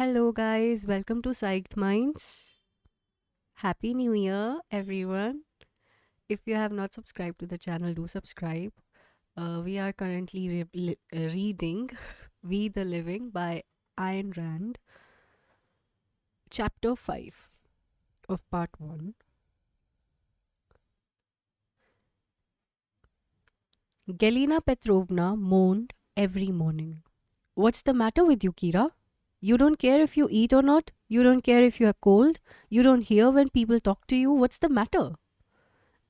Hello, guys. Welcome to Psyched Minds. Happy New Year, everyone. If you have not subscribed to the channel, do subscribe. We are currently reading We the Living by Ayn Rand, chapter 5 of part 1. Galina Petrovna moaned every morning. What's the matter with you, Kira? You don't care if you eat or not? You don't care if you are cold? You don't hear when people talk to you? What's the matter?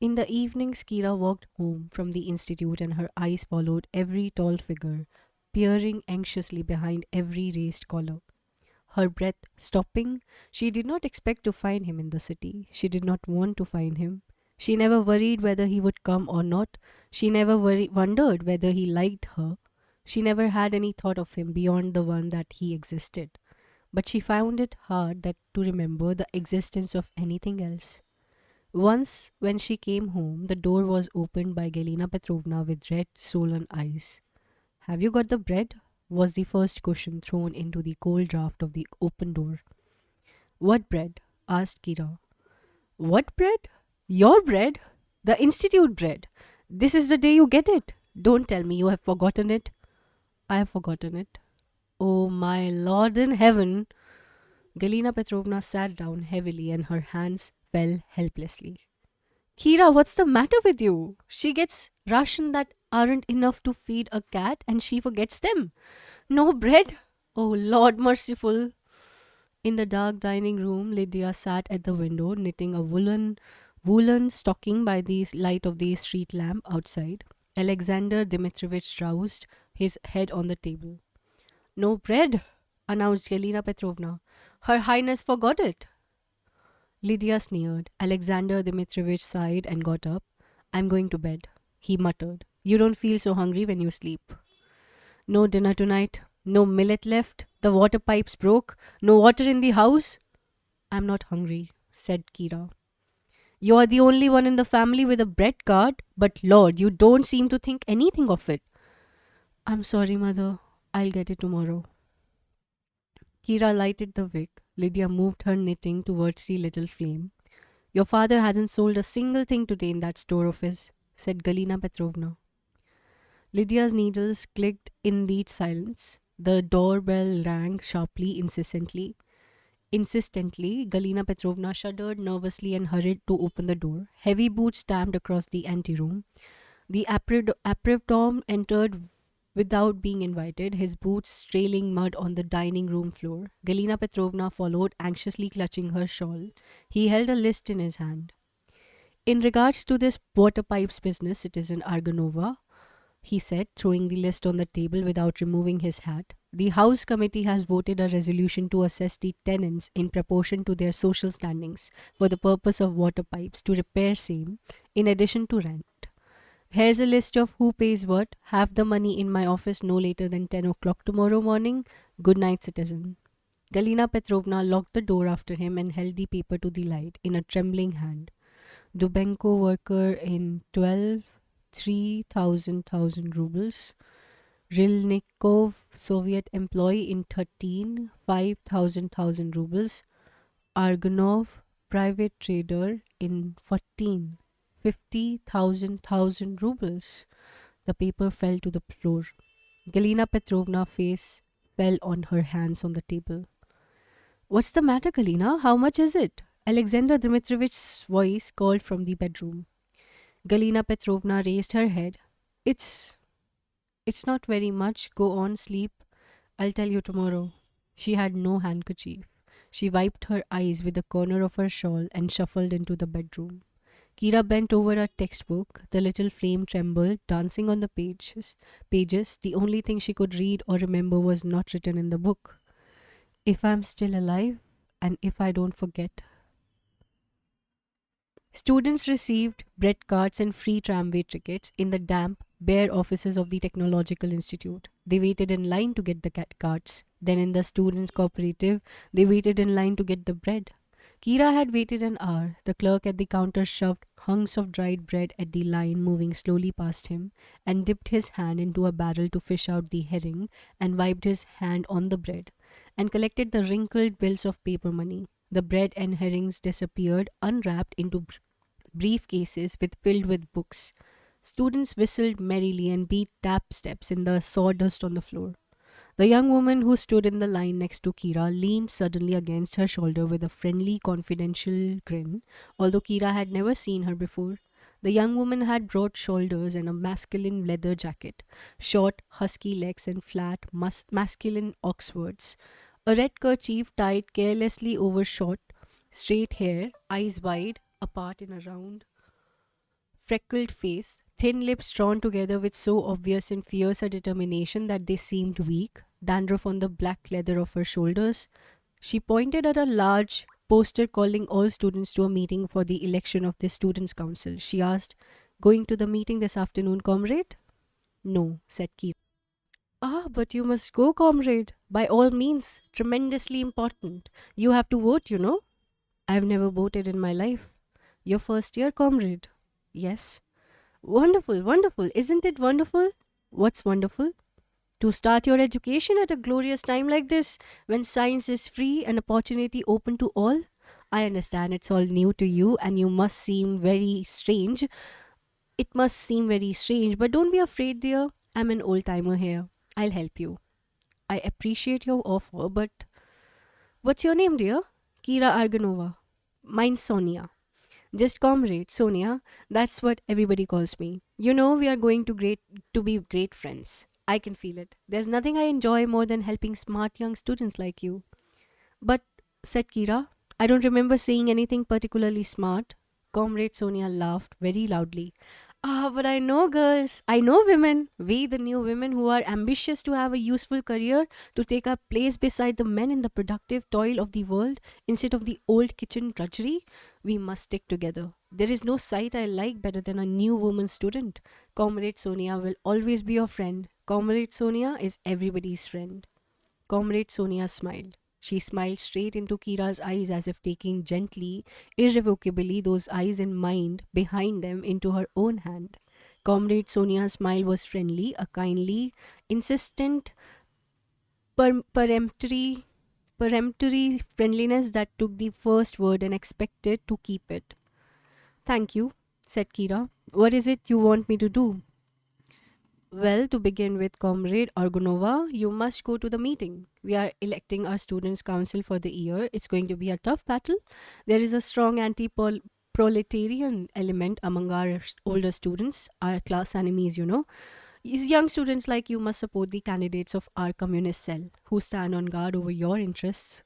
In the evenings, Kira walked home from the institute and her eyes followed every tall figure, peering anxiously behind every raised collar. Her breath stopping, she did not expect to find him in the city. She did not want to find him. She never worried whether he would come or not. She never wondered whether he liked her. She never had any thought of him beyond the one that he existed. But she found it hard that to remember the existence of anything else. Once, when she came home, the door was opened by Galina Petrovna with red, swollen eyes. Have you got the bread? Was the first question thrown into the cold draught of the open door. What bread? Asked Kira. What bread? Your bread? The institute bread. This is the day you get it. Don't tell me you have forgotten it. I have forgotten it. Oh, my Lord in heaven! Galina Petrovna sat down heavily and her hands fell helplessly. Kira, what's the matter with you? She gets ration that aren't enough to feed a cat and she forgets them. No bread? Oh, Lord merciful. In the dark dining room, Lydia sat at the window knitting a woolen stocking by the light of the street lamp outside. Alexander Dmitrievich roused his head on the table. No bread, announced Galina Petrovna. Her Highness forgot it. Lydia sneered. Alexander Dmitrievich sighed and got up. I'm going to bed, he muttered. You don't feel so hungry when you sleep. No dinner tonight. No millet left. The water pipes broke. No water in the house. I'm not hungry, said Kira. You're the only one in the family with a bread cart, but Lord, you don't seem to think anything of it. I'm sorry, Mother. I'll get it tomorrow. Kira lighted the wick. Lydia moved her knitting towards the little flame. Your father hasn't sold a single thing today in that store of his, said Galina Petrovna. Lydia's needles clicked in the silence. The doorbell rang sharply, Insistently, Galina Petrovna shuddered nervously and hurried to open the door. Heavy boots stamped across the anteroom. The Tom entered without being invited, his boots trailing mud on the dining room floor. Galina Petrovna followed, anxiously clutching her shawl. He held a list in his hand. In regards to this water pipes business, Citizen Argonova, he said, throwing the list on the table without removing his hat. The House Committee has voted a resolution to assess the tenants in proportion to their social standings for the purpose of water pipes to repair same, in addition to rent. Here's a list of who pays what. Have the money in my office no later than 10 o'clock tomorrow morning. Good night, citizen. Galina Petrovna locked the door after him and held the paper to the light in a trembling hand. Dubenko worker in 12, 3,000 rubles. Rilnikov, Soviet employee in 13, 5,000 rubles. Argonov, private trader in 14, 50,000 rubles. The paper fell to the floor. Galina Petrovna's face fell on her hands on the table. What's the matter, Galina? How much is it? Alexander Dmitrievich's voice called from the bedroom. Galina Petrovna raised her head. It's not very much. Go on, sleep. I'll tell you tomorrow. She had no handkerchief. She wiped her eyes with the corner of her shawl and shuffled into the bedroom. Kira bent over a textbook. The little flame trembled, dancing on the pages. The only thing she could read or remember was not written in the book. If I'm still alive, and if I don't forget. Students received bread carts and free tramway tickets in the damp, bare offices of the Technological Institute. They waited in line to get the carts. Then in the students' cooperative, they waited in line to get the bread. Kira had waited an hour. The clerk at the counter shoved hunks of dried bread at the line moving slowly past him and dipped his hand into a barrel to fish out the herring and wiped his hand on the bread. and collected the wrinkled bills of paper money. The bread and herrings disappeared, unwrapped into briefcases filled with books. Students whistled merrily and beat tap steps in the sawdust on the floor. The young woman who stood in the line next to Kira leaned suddenly against her shoulder with a friendly, confidential grin, although Kira had never seen her before. The young woman had broad shoulders and a masculine leather jacket, short, husky legs, and flat, masculine Oxfords. A red kerchief tied carelessly over short, straight hair, eyes wide apart in a round, freckled face, thin lips drawn together with so obvious and fierce a determination that they seemed weak, dandruff on the black leather of her shoulders. She pointed at a large poster calling all students to a meeting for the election of the Students' Council. She asked, "Going to the meeting this afternoon, comrade?" "No," said Keith. "Ah, but you must go, comrade. By all means. Tremendously important. You have to vote, you know." "I've never voted in my life." "Your first year, comrade?" "Yes." "Wonderful, wonderful. Isn't it wonderful?" "What's wonderful?" "To start your education at a glorious time like this, when science is free and opportunity open to all. I understand it's all new to you and you must seem very strange. It must seem very strange, but don't be afraid, dear. I'm an old timer here. I'll help you." "I appreciate your offer, but what's your name, dear?" "Kira Arganova." "Mine's Sonia." "Just comrade, Sonia. That's what everybody calls me. You know, we are going to be great friends. I can feel it. There's nothing I enjoy more than helping smart young students like you." "But," said Kira, "I don't remember saying anything particularly smart." Comrade Sonia laughed very loudly. "Ah, but I know girls. I know women. We, the new women who are ambitious to have a useful career, to take our place beside the men in the productive toil of the world instead of the old kitchen drudgery. We must stick together. There is no sight I like better than a new woman student. Comrade Sonia will always be your friend. Comrade Sonia is everybody's friend." Comrade Sonia smiled. She smiled straight into Kira's eyes as if taking gently, irrevocably those eyes and mind behind them into her own hand. Comrade Sonia's smile was friendly, a kindly, insistent, per- peremptory, peremptory friendliness that took the first word and expected to keep it. "Thank you," said Kira. "What is it you want me to do?" "Well, to begin with, Comrade Argonova, you must go to the meeting. We are electing our students' council for the year. It's going to be a tough battle. There is a strong anti proletarian element among our older students, our class enemies, you know. These young students like you must support the candidates of our communist cell who stand on guard over your interests."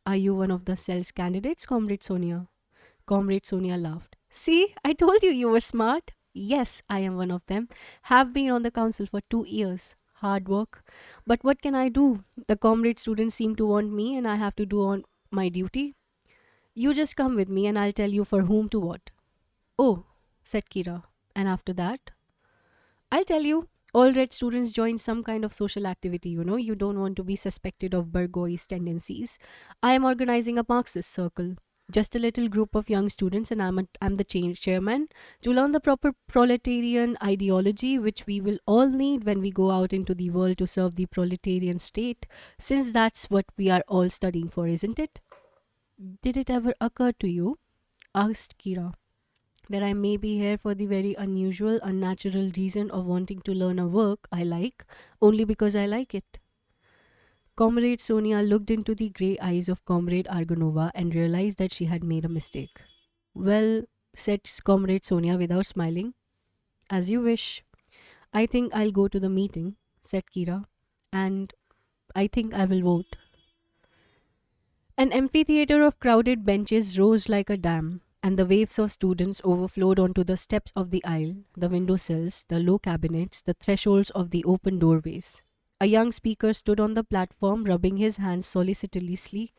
"Are you one of the cell's candidates, Comrade Sonia?" Comrade Sonia laughed. "See, I told you you were smart." "Yes, I am one of them. Have been on the council for 2 years. Hard work. But what can I do? The comrade students seem to want me and I have to do on my duty. You just come with me and I'll tell you for whom to vote." "Oh," said Kira. "And after that?" "I'll tell you. All red students join some kind of social activity, you know. You don't want to be suspected of Burgoy's tendencies. I am organizing a Marxist circle. Just a little group of young students, and I'm the chairman, to learn the proper proletarian ideology, which we will all need when we go out into the world to serve the proletarian state, since that's what we are all studying for, isn't it?" "Did it ever occur to you," asked Kira, "that I may be here for the very unusual, unnatural reason of wanting to learn a work I like only because I like it?" Comrade Sonia looked into the grey eyes of Comrade Argonova and realized that she had made a mistake. "Well," said Comrade Sonia without smiling, "as you wish. I think I'll go to the meeting," said Kira, "and I think I will vote." An amphitheater of crowded benches rose like a dam, and the waves of students overflowed onto the steps of the aisle, the windowsills, the low cabinets, the thresholds of the open doorways. A young speaker stood on the platform, rubbing his hands si-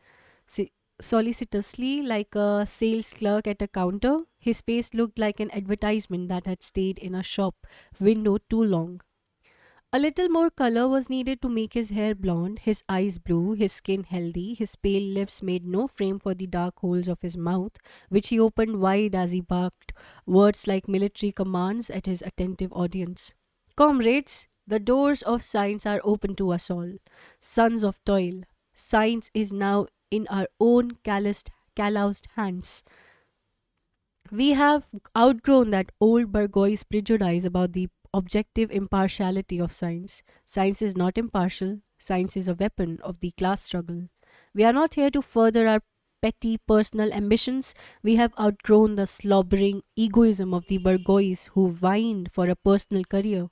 solicitously like a sales clerk at a counter. His face looked like an advertisement that had stayed in a shop window too long. A little more color was needed to make his hair blonde, his eyes blue, his skin healthy. His pale lips made no frame for the dark holes of his mouth, which he opened wide as he barked words like military commands at his attentive audience. "Comrades, the doors of science are open to us all. Sons of toil, Science is now in our own calloused hands. We have outgrown that old Burgoy's prejudice about the objective impartiality of science. Science is not impartial, science is a weapon of the class struggle. We are not here to further our petty personal ambitions. We have outgrown the slobbering egoism of the Burgoys who whined for a personal career.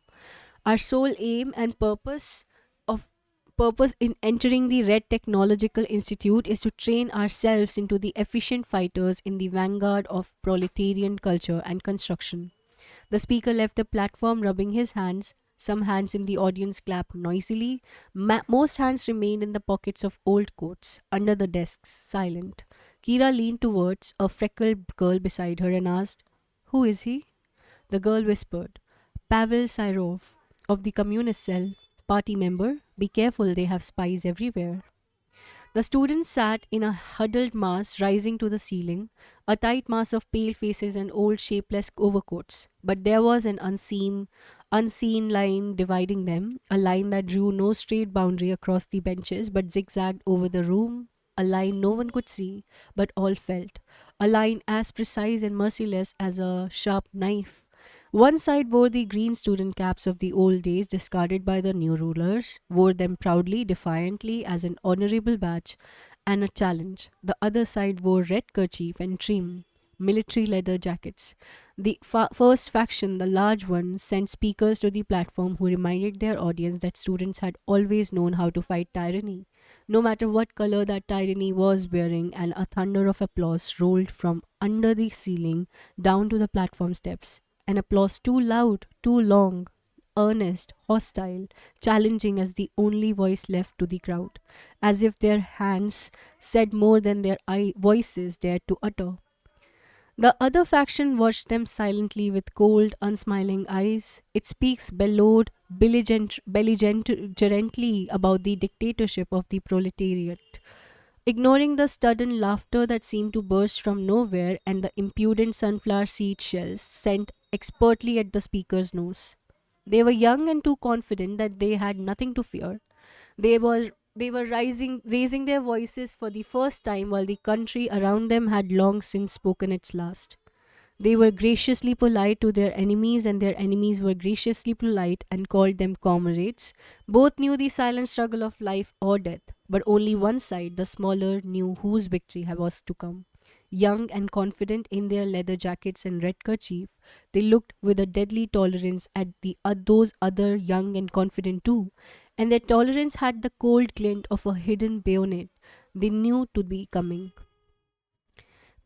Our sole aim and of purpose in entering the Red Technological Institute is to train ourselves into the efficient fighters in the vanguard of proletarian culture and construction. The speaker left the platform rubbing his hands. Some hands in the audience clapped noisily. Most hands remained in the pockets of old coats, under the desks, silent. Kira leaned towards a freckled girl beside her and asked, "Who is he?" The girl whispered, "Pavel Syrov, of the communist cell, party member. Be careful, they have spies everywhere." The students sat in a huddled mass rising to the ceiling, a tight mass of pale faces and old shapeless overcoats. But there was an unseen line dividing them, a line that drew no straight boundary across the benches but zigzagged over the room, a line no one could see but all felt, a line as precise and merciless as a sharp knife. One side wore the green student caps of the old days discarded by the new rulers, wore them proudly, defiantly as an honorable badge and a challenge. The other side wore red kerchief and trim, military leather jackets. The first faction, the large one, sent speakers to the platform who reminded their audience that students had always known how to fight tyranny, no matter what color that tyranny was wearing, and a thunder of applause rolled from under the ceiling down to the platform steps. An applause too loud, too long, earnest, hostile, challenging as the only voice left to the crowd, as if their hands said more than their voices dared to utter. The other faction watched them silently with cold, unsmiling eyes. Its peaks bellowed belligerently about the dictatorship of the proletariat, ignoring the sudden laughter that seemed to burst from nowhere and the impudent sunflower seed shells sent expertly at the speaker's nose. They were young and too confident that they had nothing to fear. They were raising their voices for the first time while the country around them had long since spoken its last. They were graciously polite to their enemies, and their enemies were graciously polite and called them comrades. Both knew the silent struggle of life or death, but only one side, the smaller, knew whose victory was to come. Young and confident in their leather jackets and red kerchief, they looked with a deadly tolerance at those other young and confident too, and their tolerance had the cold glint of a hidden bayonet they knew to be coming.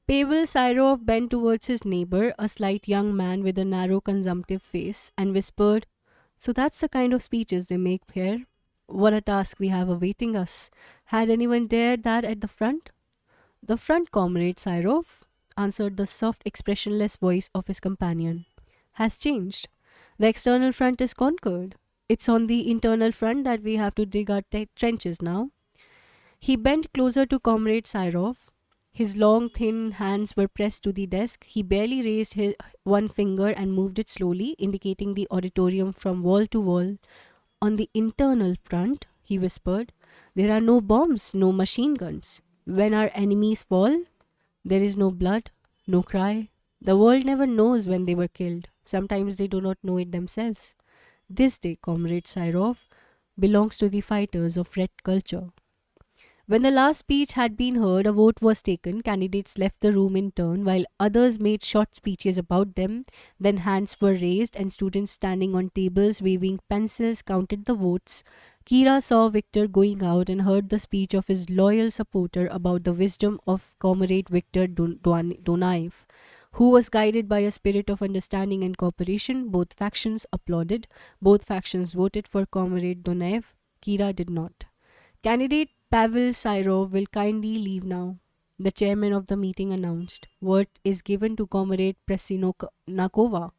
Pavel Syrov bent towards his neighbor, a slight young man with a narrow consumptive face, and whispered, "So that's the kind of speeches they make here. What a task we have awaiting us. Had anyone dared that at the front?" "The front, comrade Syrov," answered the soft, expressionless voice of his companion, "has changed. The external front is conquered. It's on the internal front that we have to dig our trenches now." He bent closer to Comrade Syrov. His long, thin hands were pressed to the desk. He barely raised his one finger and moved it slowly, indicating the auditorium from wall to wall. "On the internal front," he whispered, "there are no bombs, no machine guns. When our enemies fall, there is no blood, no cry. The world never knows when they were killed. Sometimes they do not know it themselves. This day, Comrade Syrov, belongs to the fighters of red culture." When the last speech had been heard, a vote was taken. Candidates left the room in turn, while others made short speeches about them. Then hands were raised, and students standing on tables waving pencils counted the votes. Kira saw Victor going out and heard the speech of his loyal supporter about the wisdom of Comrade Victor Donaev, who was guided by a spirit of understanding and cooperation. Both factions applauded. Both factions voted for Comrade Donaev. Kira did not. "Candidate Pavel Syrov will kindly leave now," the chairman of the meeting announced. "Word is given to Comrade Presinokova."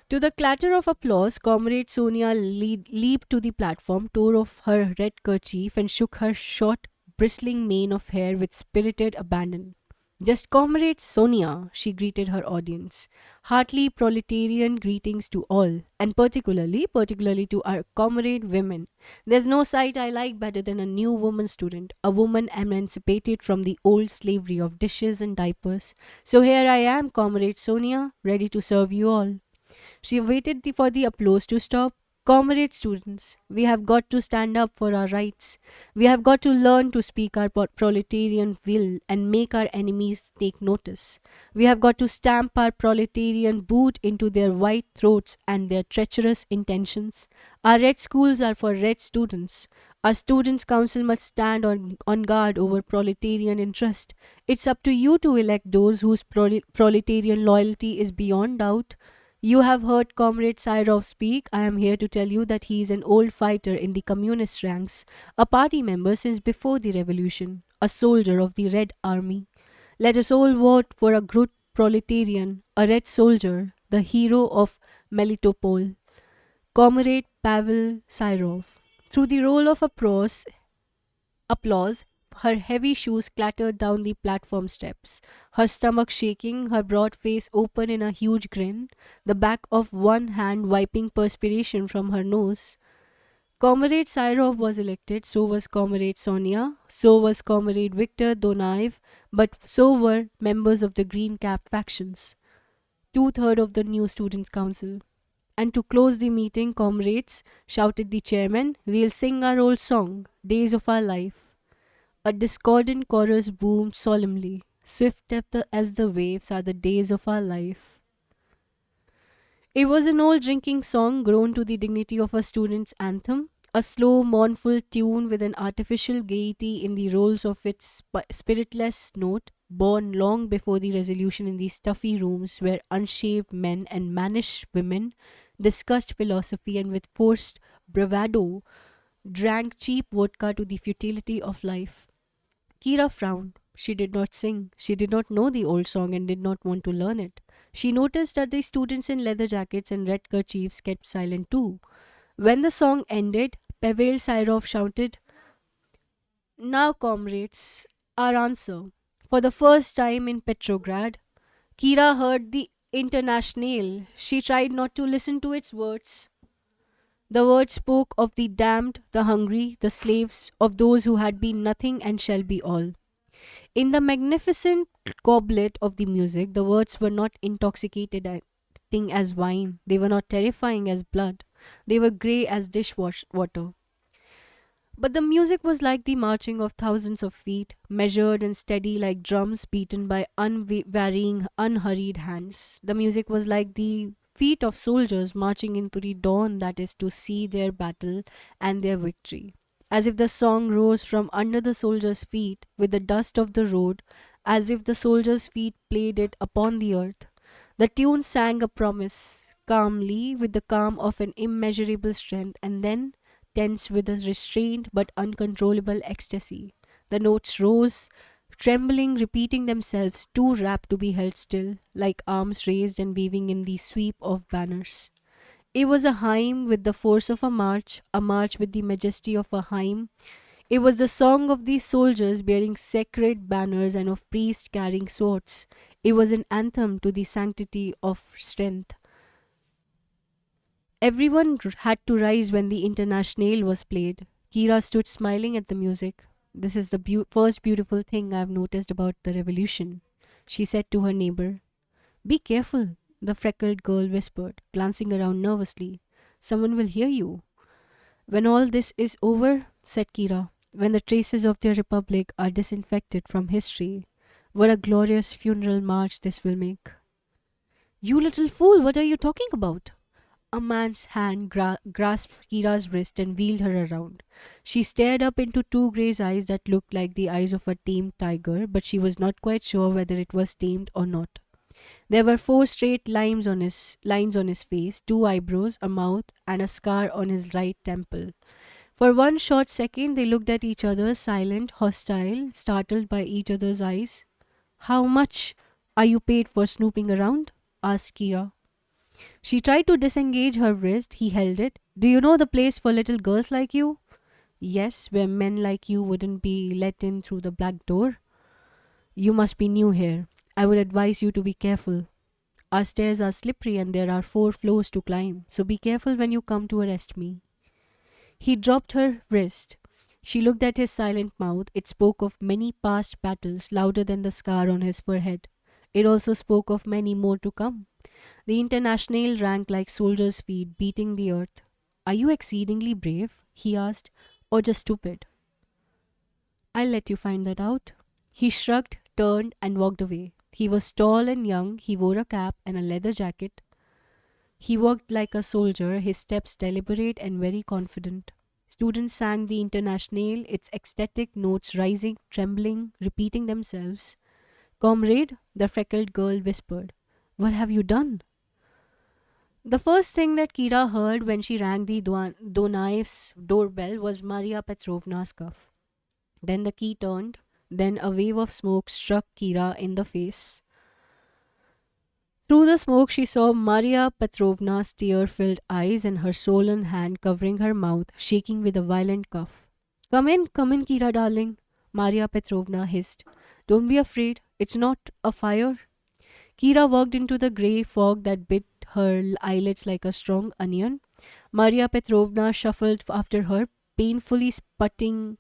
To the clatter of applause, Comrade Sonia leaped to the platform, tore off her red kerchief, and shook her short, bristling mane of hair with spirited abandon. Just Comrade Sonia, she greeted her audience. Heartily proletarian greetings to all, and particularly to our comrade women. There's no sight I like better than a new woman student, a woman emancipated from the old slavery of dishes and diapers. So here I am, Comrade Sonia, ready to serve you all. She waited for the applause to stop. Comrade students, we have got to stand up for our rights. We have got to learn to speak our proletarian will and make our enemies take notice. We have got to stamp our proletarian boot into their white throats and their treacherous intentions. Our red schools are for red students. Our students' council must stand on guard over proletarian interest. It's up to you to elect those whose proletarian loyalty is beyond doubt. You have heard Comrade Syrov speak. I am here to tell you that he is an old fighter in the communist ranks, a party member since before the revolution, a soldier of the Red Army. Let us all vote for a good proletarian, a red soldier, the hero of Melitopol, Comrade Pavel Syrov. Through the roll of applause, her heavy shoes clattered down the platform steps, her stomach shaking, her broad face open in a huge grin, the back of one hand wiping perspiration from her nose. Comrade Syrov was elected, so was Comrade Sonia, so was Comrade Viktor Donaev, but so were members of the Green Cap factions, two-thirds of the new Student Council. And to close the meeting, comrades, shouted the chairman, we'll sing our old song, Days of Our Life. A discordant chorus boomed solemnly. Swift as the waves are the days of our life. It was an old drinking song grown to the dignity of a student's anthem, a slow, mournful tune with an artificial gaiety in the rolls of its spiritless note, born long before the resolution in the stuffy rooms where unshaved men and mannish women discussed philosophy and with forced bravado drank cheap vodka to the futility of life. Kira frowned. She did not sing. She did not know the old song and did not want to learn it. She noticed that the students in leather jackets and red kerchiefs kept silent too. When the song ended, Pavel Syrov shouted, now, comrades, our answer. For the first time in Petrograd, Kira heard the Internationale. She tried not to listen to its words. The words spoke of the damned, the hungry, the slaves, of those who had been nothing and shall be all. In the magnificent goblet of the music, the words were not intoxicated as wine. They were not terrifying as blood. They were grey as dishwater. But the music was like the marching of thousands of feet, measured and steady like drums beaten by unvarying, unhurried hands. The music was like the feet of soldiers marching into the dawn that is to see their battle and their victory. As if the song rose from under the soldiers' feet with the dust of the road, as if the soldiers' feet played it upon the earth. The tune sang a promise, calmly, with the calm of an immeasurable strength, and then tense with a restrained but uncontrollable ecstasy. The notes rose, trembling, repeating themselves, too rapt to be held still, like arms raised and waving in the sweep of banners. It was a hymn with the force of a march with the majesty of a hymn. It was the song of these soldiers bearing sacred banners and of priests carrying swords. It was an anthem to the sanctity of strength. Everyone had to rise when the Internationale was played. Kira stood smiling at the music. This is the first beautiful thing I've noticed about the revolution, she said to her neighbor. Be careful, the freckled girl whispered, glancing around nervously. Someone will hear you. When all this is over, said Kira, when the traces of their republic are disinfected from history, what a glorious funeral march this will make. You little fool, what are you talking about? A man's hand grasped Kira's wrist and wheeled her around. She stared up into two grey eyes that looked like the eyes of a tamed tiger, but she was not quite sure whether it was tamed or not. There were four straight lines on his face, two eyebrows, a mouth, and a scar on his right temple. For one short second they looked at each other, silent, hostile, startled by each other's eyes. How much are you paid for snooping around? Asked Kira. She tried to disengage her wrist. He held it. Do you know the place for little girls like you? Yes, where men like you wouldn't be let in through the black door. You must be new here. I would advise you to be careful. Our stairs are slippery and there are 4 floors to climb, so be careful when you come to arrest me. He dropped her wrist. She looked at his silent mouth. It spoke of many past battles, louder than the scar on his forehead. It also spoke of many more to come. The Internationale rang like soldiers' feet beating the earth. Are you exceedingly brave? He asked, or just stupid? I'll let you find that out. He shrugged, turned, and walked away. He was tall and young. He wore a cap and a leather jacket. He walked like a soldier, his steps deliberate and very confident. Students sang the Internationale, its ecstatic notes rising, trembling, repeating themselves. Comrade, the freckled girl whispered. What have you done? The first thing that Kira heard when she rang the Donaev's doorbell was Maria Petrovna's cough. Then the key turned. Then a wave of smoke struck Kira in the face. Through the smoke, she saw Maria Petrovna's tear filled eyes and her swollen hand covering her mouth, shaking with a violent cough. Come in, Kira, darling, Maria Petrovna hissed. Don't be afraid, it's not a fire. Kira walked into the grey fog that bit her eyelids like a strong onion. Maria Petrovna shuffled after her, painfully spurting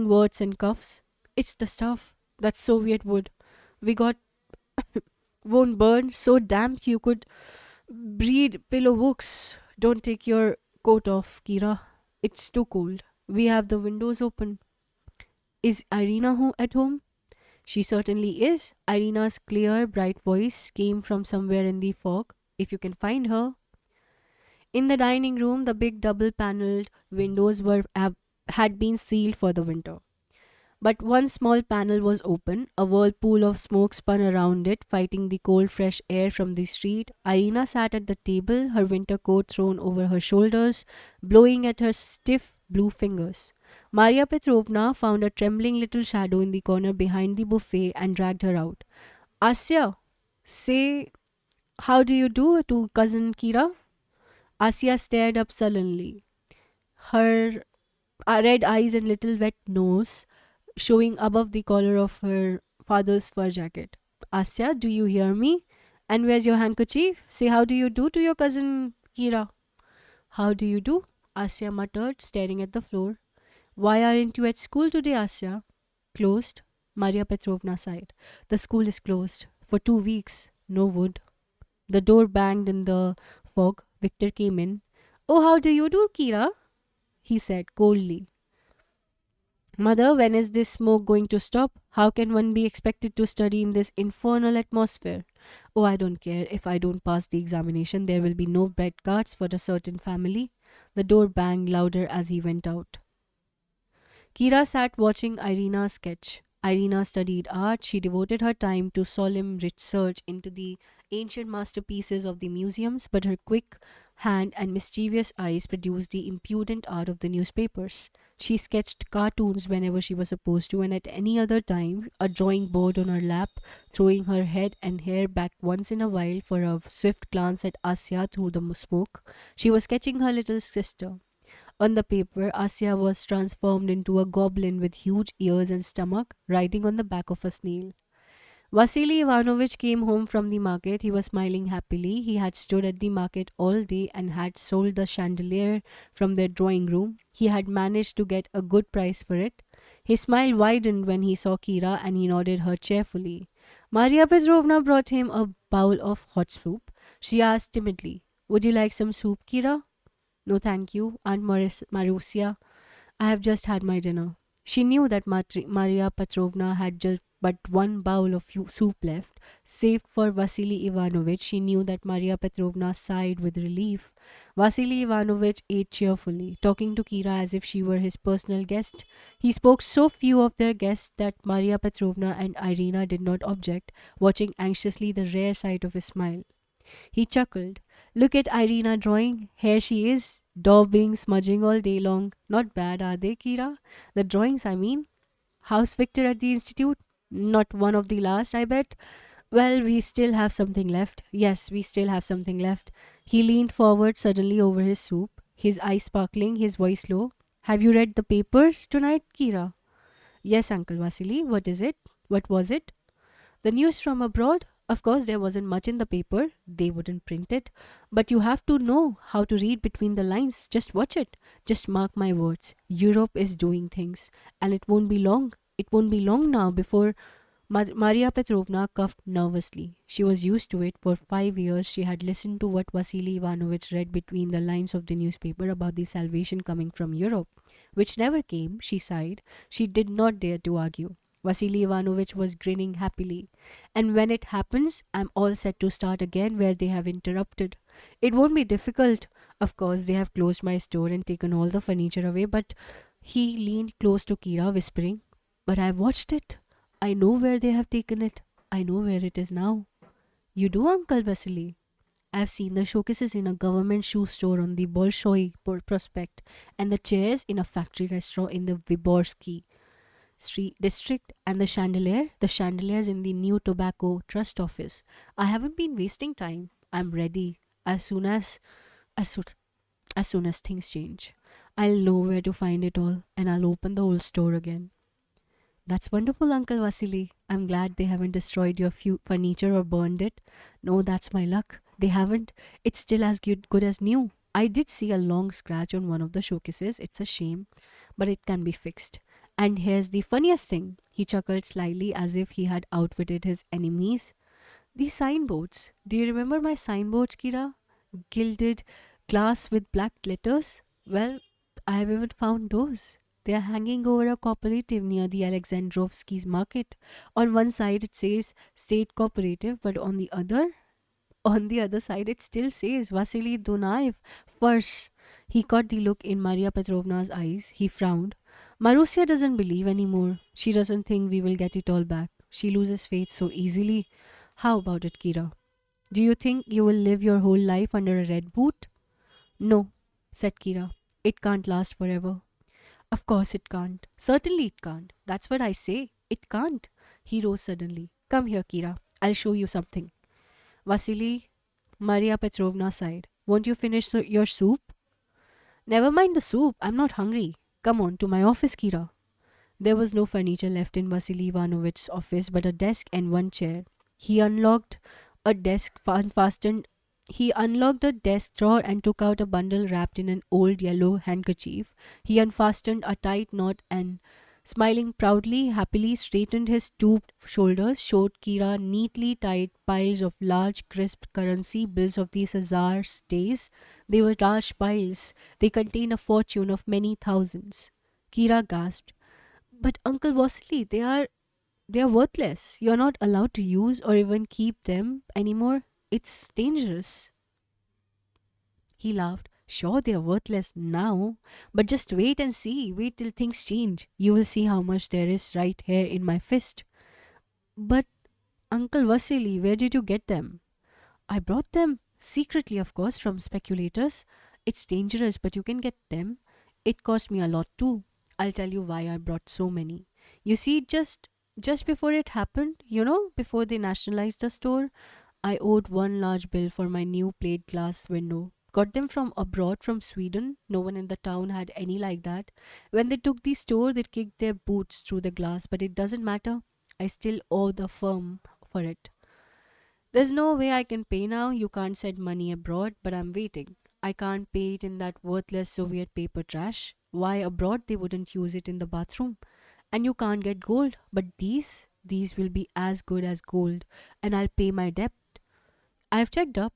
words and coughs. It's the stuff. That's Soviet wood. We got won't burn so damp you could breed pillow books. Don't take your coat off, Kira. It's too cold. We have the windows open. Is Irina at home? She certainly is. Irina's clear, bright voice came from somewhere in the fog. If you can find her. In the dining room, the big double paneled windows had been sealed for the winter. But one small panel was open. A whirlpool of smoke spun around it, fighting the cold, fresh air from the street. Irina sat at the table, her winter coat thrown over her shoulders, blowing at her stiff blue fingers. Maria Petrovna found a trembling little shadow in the corner behind the buffet and dragged her out. Asya, say, how do you do to cousin Kira? Asya stared up sullenly, her red eyes and little wet nose showing above the collar of her father's fur jacket. Asya, do you hear me? And where's your handkerchief? Say how do you do to your cousin Kira? How do you do? Asya muttered, staring at the floor. Why aren't you at school today, Asya? Closed. Maria Petrovna sighed. The school is closed. For 2 weeks. No wood. The door banged in the fog. Victor came in. Oh, how do you do, Kira? He said coldly. Mother, when is this smoke going to stop? How can one be expected to study in this infernal atmosphere? Oh, I don't care. If I don't pass the examination, there will be no bread cards for a certain family. The door banged louder as he went out. Kira sat watching Irina sketch. Irina studied art. She devoted her time to solemn research into the ancient masterpieces of the museums, but her quick hand and mischievous eyes produced the impudent art of the newspapers. She sketched cartoons whenever she was supposed to, and at any other time, a drawing board on her lap, throwing her head and hair back once in a while for a swift glance at Asya through the smoke. She was sketching her little sister. On the paper, Asya was transformed into a goblin with huge ears and stomach, riding on the back of a snail. Vasily Ivanovich came home from the market. He was smiling happily. He had stood at the market all day and had sold the chandelier from their drawing room. He had managed to get a good price for it. His smile widened when he saw Kira and he nodded her cheerfully. Maria Petrovna brought him a bowl of hot soup. She asked timidly, Would you like some soup, Kira? No, thank you, Aunt Marusia. I have just had my dinner. She knew that Maria Petrovna had just but one bowl of soup left, saved for Vasily Ivanovich. She knew that Maria Petrovna sighed with relief. Vasily Ivanovich ate cheerfully, talking to Kira as if she were his personal guest. He spoke so few of their guests that Maria Petrovna and Irina did not object, watching anxiously the rare sight of his smile. He chuckled. Look at Irina drawing. Here she is, daubing, smudging all day long. Not bad, are they, Kira? The drawings, I mean. How's Victor at the institute? Not one of the last, I bet. Well, we still have something left. Yes, we still have something left. He leaned forward suddenly over his soup, his eyes sparkling, his voice low. Have you read the papers tonight, Kira? Yes, Uncle Vasily. What is it? What was it? The news from abroad? Of course, there wasn't much in the paper. They wouldn't print it. But you have to know how to read between the lines. Just watch it. Just mark my words. Europe is doing things. And it won't be long. It won't be long now before Maria Petrovna coughed nervously. She was used to it. For 5 years, she had listened to what Vasily Ivanovich read between the lines of the newspaper about the salvation coming from Europe, which never came. She sighed. She did not dare to argue. Vasily Ivanovich was grinning happily. And when it happens, I'm all set to start again where they have interrupted. It won't be difficult. Of course, they have closed my store and taken all the furniture away, but he leaned close to Kira, whispering, "But I've watched it. I know where they have taken it. I know where it is now." "You do, Uncle Vasily?" "I've seen the showcases in a government shoe store on the Bolshoi Prospect and the chairs in a factory restaurant in the Vyborgsky Street district and the chandeliers in the new tobacco trust office. I haven't been wasting time. I'm ready as, soo- as soon as things change. I'll know where to find it all and I'll open the old store again." "That's wonderful, Uncle Vasily. I'm glad they haven't destroyed your furniture or burned it." "No, that's my luck. They haven't. It's still as good as new. I did see a long scratch on one of the showcases. It's a shame, but it can be fixed. And here's the funniest thing." He chuckled slyly as if he had outwitted his enemies. "These signboards. Do you remember my signboards, Kira? Gilded glass with black letters? Well, I have even found those. They are hanging over a cooperative near the Alexandrovsky's market. On one side it says State Cooperative, but on the other side it still says Vasily Dunaev first." He caught the look in Maria Petrovna's eyes. He frowned. "Marussia doesn't believe anymore. She doesn't think we will get it all back. She loses faith so easily. How about it, Kira? Do you think you will live your whole life under a red boot?" "No," said Kira. "It can't last forever." "Of course it can't. Certainly it can't. That's what I say. It can't." He rose suddenly. "Come here, Kira. I'll show you something." Vasily, Maria Petrovna sighed. "Won't you finish your soup?" "Never mind the soup. I'm not hungry. Come on to my office, Kira." There was no furniture left in Vasily Ivanovich's office but a desk and one chair. He unlocked a desk fastened he unlocked a desk drawer and took out a bundle wrapped in an old yellow handkerchief. He unfastened a tight knot and, smiling proudly, happily straightened his stooped shoulders, showed Kira neatly tied piles of large, crisp currency bills of the Czar's days. They were large piles. They contained a fortune of many thousands. Kira gasped. "But Uncle Vasily, they are worthless. You're not allowed to use or even keep them anymore. It's dangerous." He laughed. "Sure, they are worthless now, but just wait and see. Wait till things change. You will see how much there is right here in my fist." "But, Uncle Vasily, where did you get them?" "I brought them. Secretly, of course, from speculators. It's dangerous, but you can get them. It cost me a lot too. I'll tell you why I brought so many. You see, just before it happened, before they nationalized the store, I owed one large bill for my new plate glass window. Got them from abroad, from Sweden. No one in the town had any like that. When they took the store, they kicked their boots through the glass, but it doesn't matter. I still owe the firm for it. There's no way I can pay now. You can't send money abroad, but I'm waiting. I can't pay it in that worthless Soviet paper trash. Why abroad they wouldn't use it in the bathroom? And you can't get gold, but these will be as good as gold, and I'll pay my debt. I've checked up.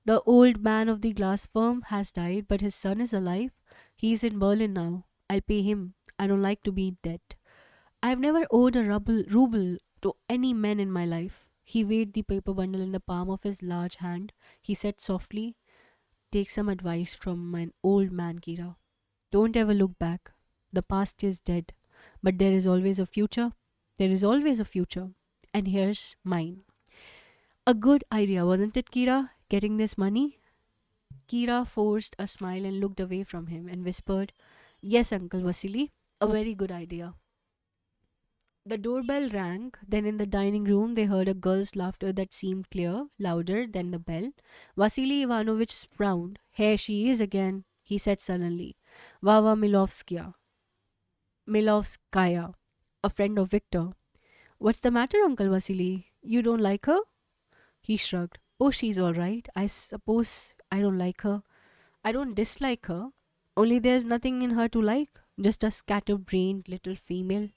The old man of the glass firm has died, but his son is alive. He's in Berlin now. I'll pay him. I don't like to be in debt. I've never owed a ruble to any man in my life." He weighed the paper bundle in the palm of his large hand. He said softly, "Take some advice from an old man, Kira. Don't ever look back. The past is dead, but there is always a future. There is always a future. And here's mine." A good idea, wasn't it, Kira? Getting this money? Kira forced a smile and looked away from him and whispered, "Yes, Uncle Vasily, a very good idea." The doorbell rang. Then in the dining room they heard a girl's laughter that seemed clear, louder than the bell. Vasily Ivanovich frowned. "Here she is again," he said sullenly. "Vava Milovskaya, a friend of Victor." What's the matter, Uncle Vasily? You don't like her? He shrugged. Oh, she's all right. I suppose I don't like her. I don't dislike her. Only there's nothing in her to like. Just a scatterbrained little female.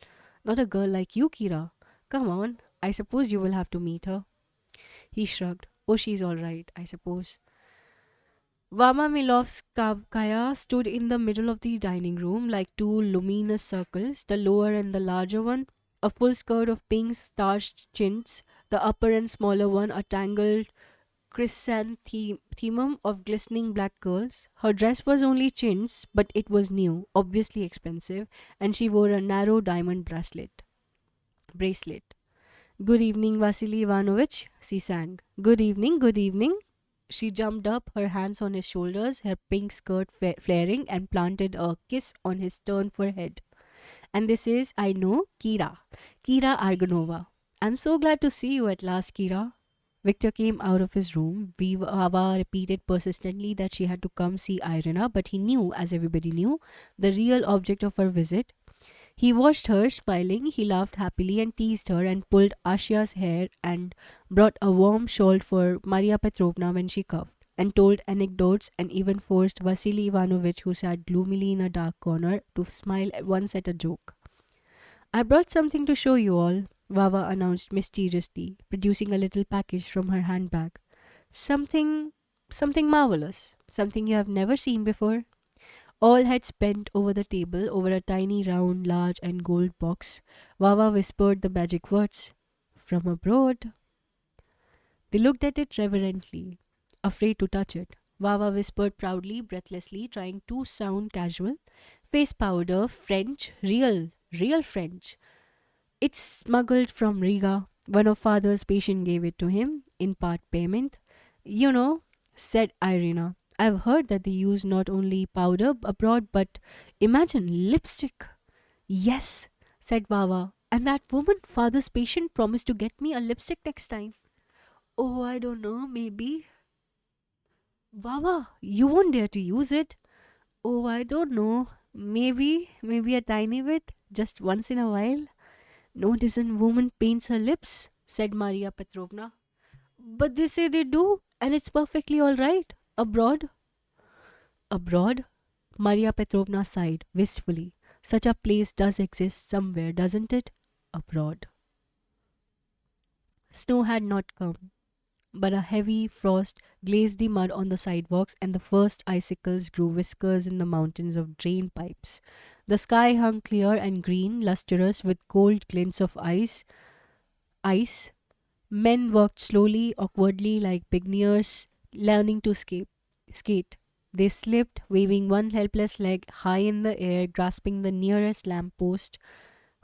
Not a girl like you, Kira. Come on. I suppose you will have to meet her. He shrugged. Oh, she's all right, I suppose. Vama Milovskaya stood in the middle of the dining room like two luminous circles, the lower and the larger one, a full skirt of pink starched chintz, the upper and smaller one a tangled chrysanthemum of glistening black curls. Her dress was only chintz, but it was new, obviously expensive, and she wore a narrow diamond bracelet. Good evening, Vasily Ivanovich, she sang. Good evening, good evening. She jumped up, her hands on his shoulders, her pink skirt flaring, and planted a kiss on his stern forehead. And this is, I know, Kira Argonova. I'm so glad to see you at last, Kira. Victor came out of his room. Viva repeated persistently that she had to come see Irina, but he knew, as everybody knew, the real object of her visit. He watched her, smiling, he laughed happily and teased her and pulled Asya's hair and brought a warm shawl for Maria Petrovna when she coughed, and told anecdotes and even forced Vasily Ivanovich, who sat gloomily in a dark corner, to smile once at a joke. I brought something to show you all, Vava announced mysteriously, producing a little package from her handbag. Something, something marvelous, something you have never seen before. All heads bent over the table over a tiny round, large and gold box. Vava whispered the magic words. From abroad. They looked at it reverently, afraid to touch it. Vava whispered proudly, breathlessly, trying to sound casual. Face powder, French, real French. It's smuggled from Riga. One of father's patients gave it to him, in part payment. You know, said Irina. I've heard that they use not only powder abroad, but imagine lipstick. Yes, said Vava. And that woman, father's patient, promised to get me a lipstick next time. Oh, I don't know, maybe. Vava, you won't dare to use it. Oh, I don't know. Maybe a tiny bit, just once in a while. No decent woman paints her lips, said Maria Petrovna. But they say they do, and it's perfectly all right. Abroad. Abroad? Maria Petrovna sighed wistfully. Such a place does exist somewhere, doesn't it? Abroad. Snow had not come, but a heavy frost glazed the mud on the sidewalks, and the first icicles grew whiskers in the mountains of drain pipes. The sky hung clear and green, lustrous, with cold glints of ice. Men walked slowly, awkwardly, like beginners learning to skate. They slipped, waving one helpless leg high in the air, grasping the nearest lamp post.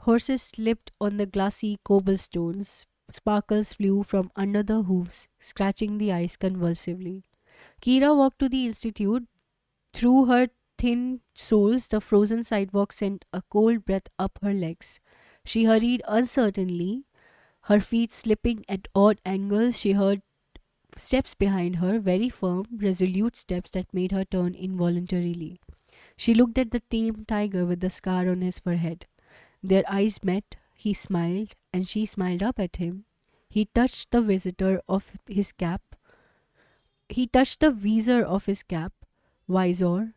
Horses slipped on the glassy cobblestones. Sparkles flew from under the hoofs, scratching the ice convulsively. Kira walked to the institute. Through her thin soles, the frozen sidewalk sent a cold breath up her legs. She hurried uncertainly, her feet slipping at odd angles. She heard steps behind her, very firm, resolute steps that made her turn involuntarily. She looked at the tame tiger with the scar on his forehead. Their eyes met, he smiled, and she smiled up at him. He touched the visitor of his cap. He touched the visor of his cap. Visor.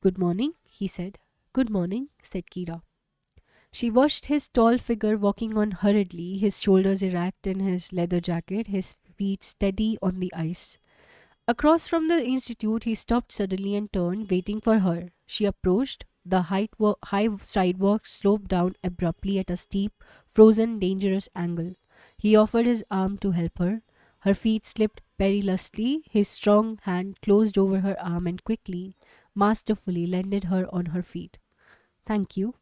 Good morning, he said. Good morning, said Kira. She watched his tall figure walking on hurriedly, his shoulders erect in his leather jacket, his feet steady on the ice. Across from the institute, he stopped suddenly and turned, waiting for her. She approached. The high sidewalk sloped down abruptly at a steep, frozen, dangerous angle. He offered his arm to help her. Her feet slipped perilously. His strong hand closed over her arm and quickly, masterfully landed her on her feet. Thank you,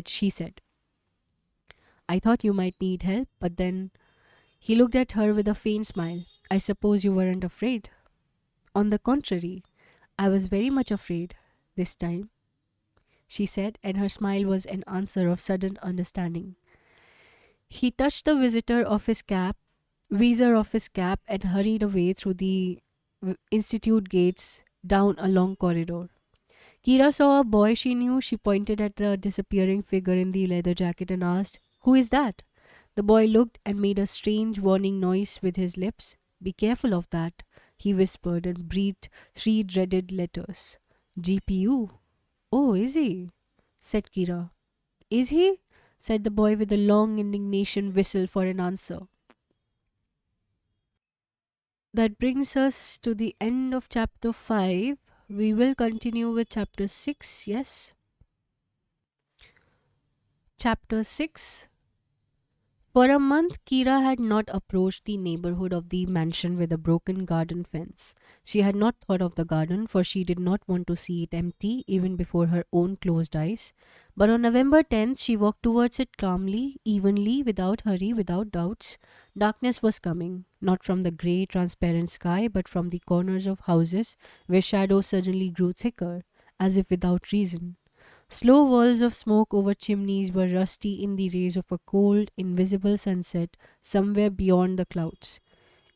she said. I thought you might need help, but then he looked at her with a faint smile. I suppose you weren't afraid. On the contrary, I was very much afraid this time, she said, and her smile was an answer of sudden understanding. He touched the visor of his cap, and hurried away through the institute gates down a long corridor. Kira saw a boy she knew. She pointed at the disappearing figure in the leather jacket and asked, Who is that? The boy looked and made a strange warning noise with his lips. Be careful of that, he whispered and breathed three dreaded letters. GPU. Oh, is he? Said Kira. Is he? Said the boy with a long indignation whistle for an answer. That brings us to the end of chapter 5. We will continue with chapter 6, yes? Chapter 6. For a month, Kira had not approached the neighborhood of the mansion with a broken garden fence. She had not thought of the garden, for she did not want to see it empty even before her own closed eyes. But on November 10th, she walked towards it calmly, evenly, without hurry, without doubts. Darkness was coming, not from the grey, transparent sky, but from the corners of houses where shadows suddenly grew thicker, as if without reason. Slow walls of smoke over chimneys were rusty in the rays of a cold, invisible sunset somewhere beyond the clouds.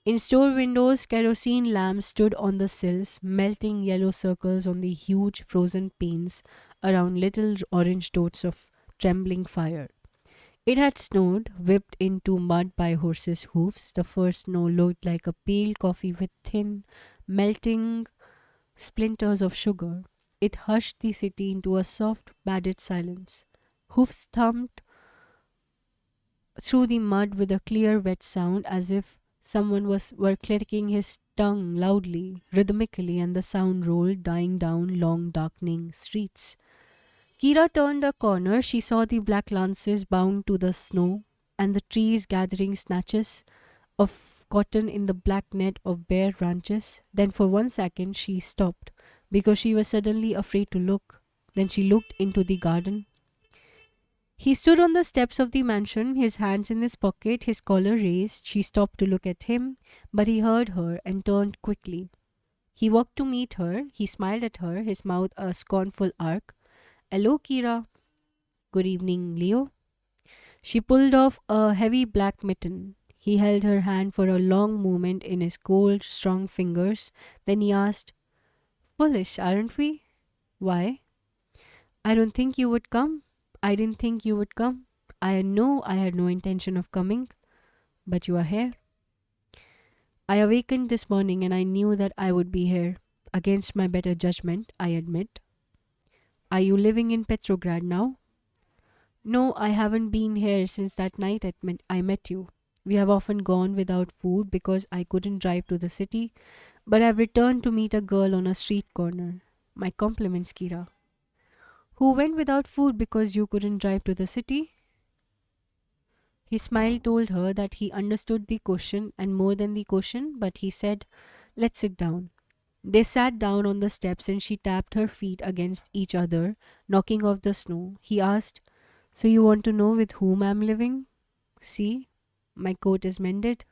In store windows, kerosene lamps stood on the sills, melting yellow circles on the huge frozen panes around little orange dots of trembling fire. It had snowed, whipped into mud by horses' hoofs. The first snow looked like a pale coffee with thin, melting splinters of sugar. It hushed the city into a soft, padded silence. Hoofs thumped through the mud with a clear, wet sound as if someone was were clicking his tongue loudly, rhythmically, and the sound rolled, dying down long, darkening streets. Kira turned a corner. She saw the black lances bound to the snow and the trees gathering snatches of cotton in the black net of bare branches. Then, for 1 second, she stopped because she was suddenly afraid to look. Then she looked into the garden. He stood on the steps of the mansion, his hands in his pocket, his collar raised. She stopped to look at him, but he heard her and turned quickly. He walked to meet her. He smiled at her, his mouth a scornful arc. Hello, Kira. Good evening, Leo. She pulled off a heavy black mitten. He held her hand for a long moment in his cold, strong fingers. Then he asked, Foolish, aren't we? Why? I don't think you would come. I didn't think you would come. I know I had no intention of coming, but you are here. I awakened this morning and I knew that I would be here. Against my better judgment, I admit. Are you living in Petrograd now? No, I haven't been here since that night I met you. We have often gone without food because I couldn't drive to the city, but I've returned to meet a girl on a street corner. My compliments, Kira. Who went without food because you couldn't drive to the city? His smile told her that he understood the question and more than the question, but he said, Let's sit down. They sat down on the steps and she tapped her feet against each other, knocking off the snow. He asked, So you want to know with whom I'm living? See, my coat is mended.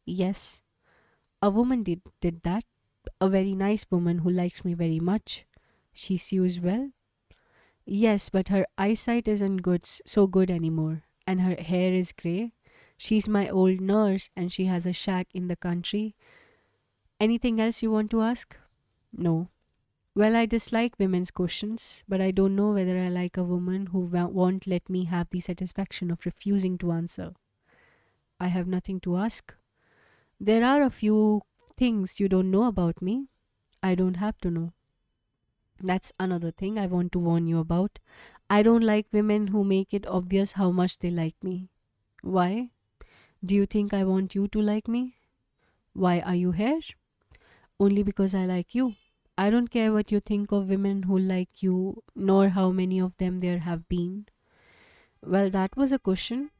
Yes, a woman did that. A very nice woman who likes me very much. She sews well. Yes, but her eyesight isn't so good anymore, and her hair is grey. She's my old nurse and she has a shack in the country. Anything else you want to ask? No. Well, I dislike women's questions, but I don't know whether I like a woman who won't let me have the satisfaction of refusing to answer. I have nothing to ask. There are a few things you don't know about me. I don't have to know. That's another thing I want to warn you about. I don't like women who make it obvious how much they like me. Why? Do you think I want you to like me? Why are you here? Only because I like you. I don't care what you think of women who like you, nor how many of them there have been. Well, that was a question,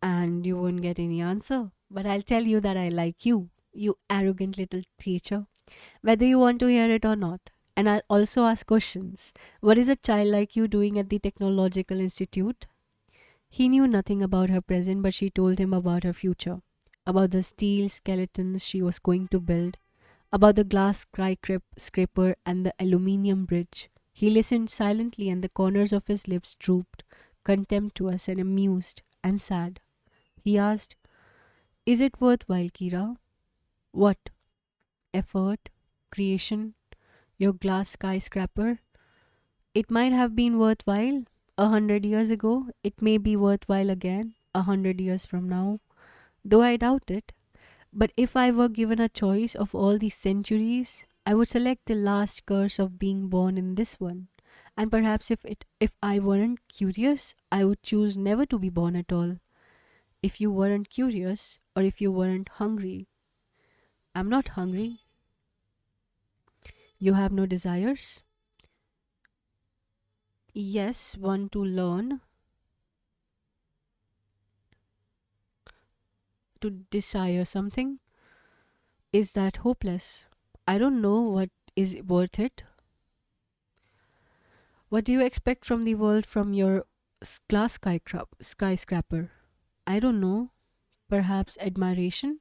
and you won't get any answer. But I'll tell you that I like you, you arrogant little creature, whether you want to hear it or not. And I'll also ask questions. What is a child like you doing at the Technological Institute? He knew nothing about her present, but she told him about her future, about the steel skeletons she was going to build, about the glass skyscraper and the aluminium bridge. He listened silently, and the corners of his lips drooped, contemptuous and amused and sad. He asked, Is it worthwhile, Kira? What? Effort? Creation? Your glass skyscraper? It might have been worthwhile 100 years ago. It may be worthwhile again. 100 years from now, though I doubt it. But if I were given a choice of all these centuries, I would select the last curse of being born in this one. And perhaps if I weren't curious, I would choose never to be born at all. If you weren't curious or if you weren't hungry, I'm not hungry. You have no desires? Yes, one to learn, to desire something. Is that hopeless? I don't know what is worth it. What do you expect from the world from your glass skyscraper? I don't know. Perhaps admiration?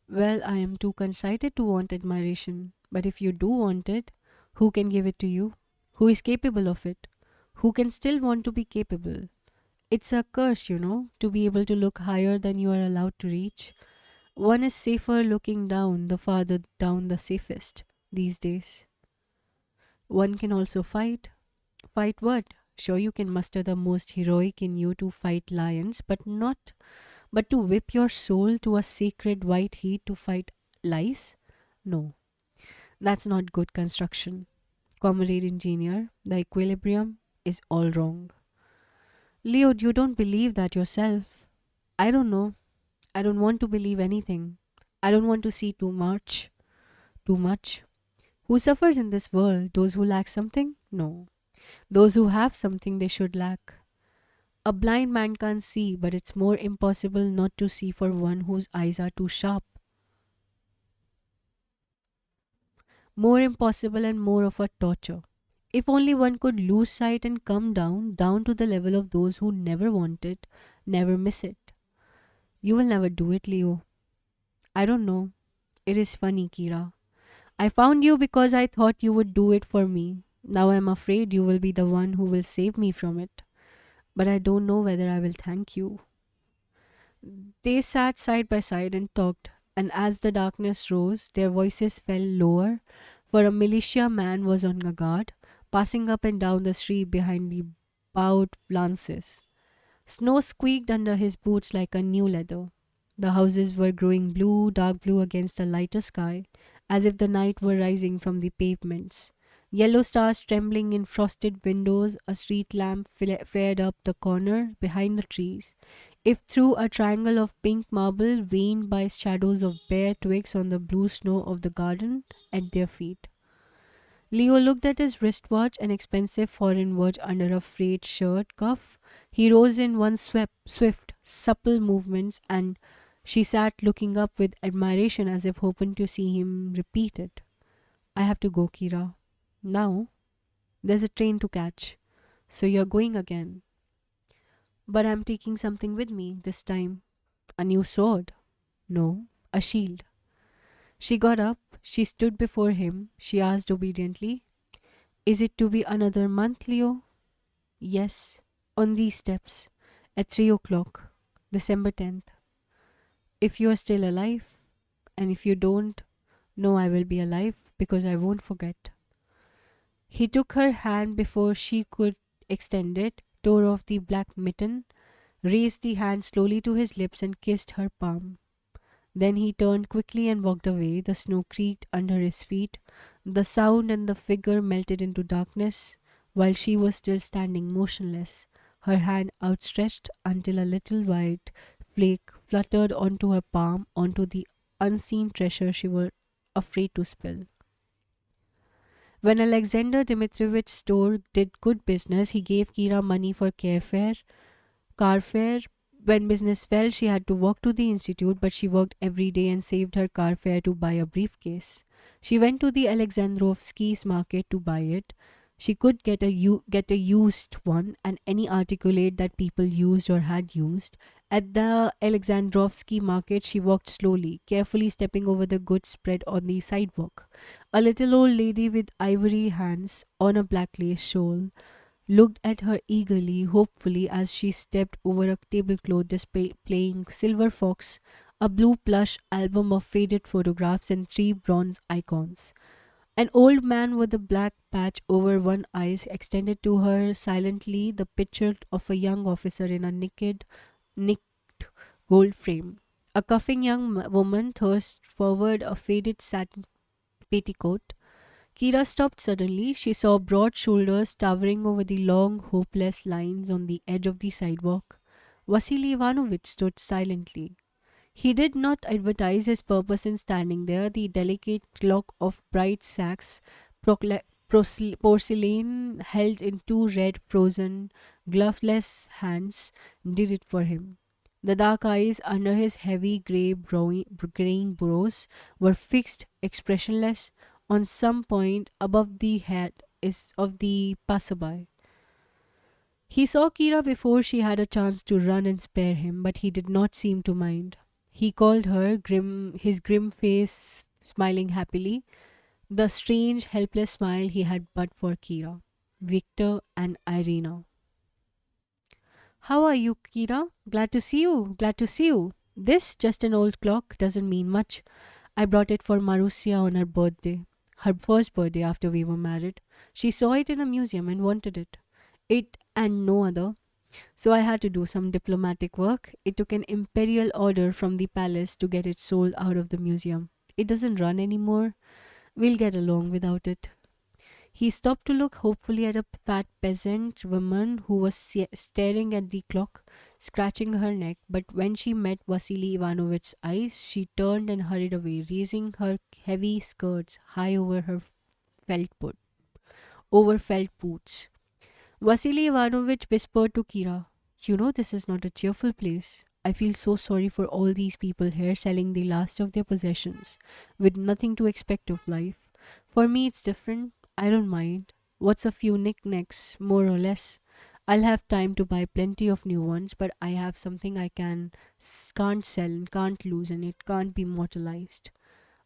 Well, I am too conceited to want admiration. But if you do want it, who can give it to you? Who is capable of it? Who can still want to be capable? It's a curse, to be able to look higher than you are allowed to reach. One is safer looking down, the farther down the safest these days. One can also fight. Fight what? Sure, you can muster the most heroic in you to fight lions, but to whip your soul to a sacred white heat to fight lice? No, that's not good construction. Comrade engineer, the equilibrium is all wrong. Leo, you don't believe that yourself. I don't know. I don't want to believe anything. I don't want to see too much. Too much. Who suffers in this world? Those who lack something? No. Those who have something they should lack. A blind man can't see, but it's more impossible not to see for one whose eyes are too sharp. More impossible and more of a torture. If only one could lose sight and come down to the level of those who never want it, never miss it. You will never do it, Leo. I don't know. It is funny, Kira. I found you because I thought you would do it for me. Now I'm afraid you will be the one who will save me from it. But I don't know whether I will thank you. They sat side by side and talked, and as the darkness rose, their voices fell lower, for a militia man was on a guard, passing up and down the street behind the bowed lances. Snow squeaked under his boots like a new leather. The houses were growing blue, dark blue against a lighter sky, as if the night were rising from the pavements. Yellow stars trembling in frosted windows, a street lamp flared up the corner behind the trees. If through a triangle of pink marble veined by shadows of bare twigs on the blue snow of the garden at their feet. Leo looked at his wristwatch, an expensive foreign watch under a frayed shirt cuff. He rose in one swift, supple movements, and she sat looking up with admiration as if hoping to see him repeat it. I have to go, Kira. Now, there's a train to catch. So you're going again. But I'm taking something with me this time. A new sword. No, a shield. She got up. She stood before him. She asked obediently, Is it to be another month, Leo? Yes, on these steps, at 3 o'clock, December 10th. If you are still alive, and if you don't know I will be alive because I won't forget. He took her hand before she could extend it, tore off the black mitten, raised the hand slowly to his lips and kissed her palm. Then he turned quickly and walked away. The snow creaked under his feet. The sound and the figure melted into darkness, while she was still standing motionless, her hand outstretched until a little white flake fluttered onto her palm, onto the unseen treasure she was afraid to spill. When Alexander Dmitrievich store did good business, he gave Kira money for car fare. When business fell, she had to walk to the institute, but she worked every day and saved her car fare to buy a briefcase. She went to the Alexandrovsky's market to buy it. She could get a used one and any articulate that people used or had used. At the Alexandrovsky market, she walked slowly, carefully stepping over the goods spread on the sidewalk. A little old lady with ivory hands on a black lace shawl looked at her eagerly, hopefully, as she stepped over a tablecloth displaying Silver Fox, a blue plush album of faded photographs, and three bronze icons. An old man with a black patch over one eye extended to her silently the picture of a young officer in a naked nicked gold frame. A coughing young woman thrust forward a faded satin petticoat. Kira stopped suddenly. She saw broad shoulders towering over the long, hopeless lines on the edge of the sidewalk. Vasily Ivanovich stood silently. He did not advertise his purpose in standing there. The delicate clock of bright sacks, porcelain held in two red, frozen, gloveless hands, did it for him. The dark eyes under his heavy graying brows were fixed, expressionless, on some point above the head is of the passerby. He saw Kira before she had a chance to run and spare him, but he did not seem to mind. He called her, his grim face smiling happily, the strange, helpless smile he had but for Kira, Victor, and Irina. How are you, Kira? Glad to see you. Glad to see you. This, just an old clock, doesn't mean much. I brought it for Marussia on her birthday. Her first birthday after we were married. She saw it in a museum and wanted it. It and no other. So I had to do some diplomatic work. It took an imperial order from the palace to get it sold out of the museum. It doesn't run anymore. We'll get along without it. He stopped to look hopefully at a fat peasant woman who was staring at the clock, scratching her neck, but when she met Vasily Ivanovich's eyes, she turned and hurried away, raising her heavy skirts high over her felt boot, over felt boots. Vasily Ivanovich whispered to Kira, "You know this is not a cheerful place. I feel so sorry for all these people here selling the last of their possessions, with nothing to expect of life. For me, it's different. I don't mind. What's a few knickknacks, more or less? I'll have time to buy plenty of new ones, but I have something I can't sell and can't lose, and it can't be mortalized.